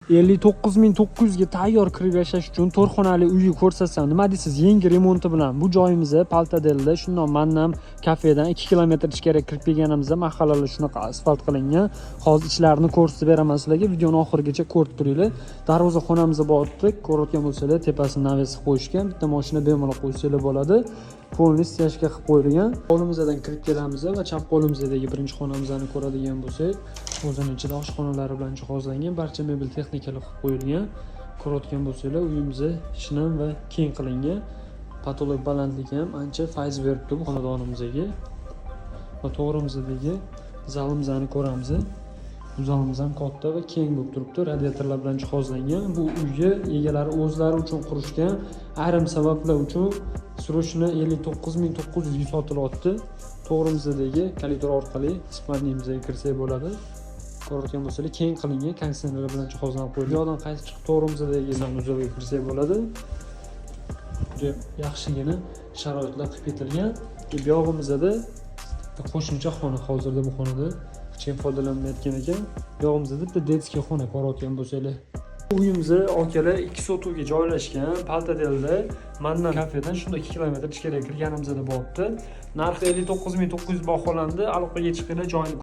59.900 ga tayyor kirib yashash uchun 4 xonali uyni ko'rsatsam, nima deysiz? Yangi remonti bilan bu joyimizda Paltadelda, shundoq Mannam kafedan 2 kilometr ichkariga kirib kelganimizda mahallalar shunaqa asfalt qilingan. Hozir ichlarini ko'rsatib beraman sizlarga. Videoni oxirigacha ko'rib turinglar. Darvoza xonamizni bordik. Ko'rayotgan bo'lsanglar, tepasini naves qo'yishgan. Bitta mashina bemalol qo'ysanglar bo'ladi. Polni steyajga qilib qo'yilgan. Hovlimizdan kirib kelamiz va chap qo'limizdagi birinchi xonamizni ko'radigan bo'lsak, o'zining ichida oshxonalari bilan jihozlangan, barcha mebel texnikalar qilib qo'yilgan. Ko'rayotgan bo'lsanglar, uyimiz shinam va keng qilingan. Patolog balandligi ham ancha fayz beribdi bu xonadonimizga. Va to'g'rimizdagi zalimizni ko'ramiz. Bu zalimiz ham katta va keng bo'lib turibdi. Radiatorlar bilan jihozlangan. Bu uyga egalari o'zlari uchun qurishgan. Ayrim sabablar uchun srochni 59.900 ga sotilyapti. To'g'rimizdagi kalidor orqali ispaniyamizga kirsak bo'ladi. Ko'rayotgan bo'lsanglar, keng qilingan konditsionerlar bilan jihozlanib qo'yilgan. Yo'ldan qaytib chiqib to'g'rimizdagi sanuzilga kirsak bo'ladi. Juda yaxshigina sharoitlar qilib ketilgan. Bu yog'imizda qo'shimcha xona hozirda bu xonada hech foydalanmayotgan ekan. Yog'imizda bitta detskiy xona ko'rayotgan bo'lsanglar. Uyimiz okalar 2 sotuvga joylashgan. Paltadelda Mannan kafedan shunda 2 kilometr ichkariga kirganimizda bo'libdi. Narxi 59.900 baholandi. Aloqaga chiqinglar, joyni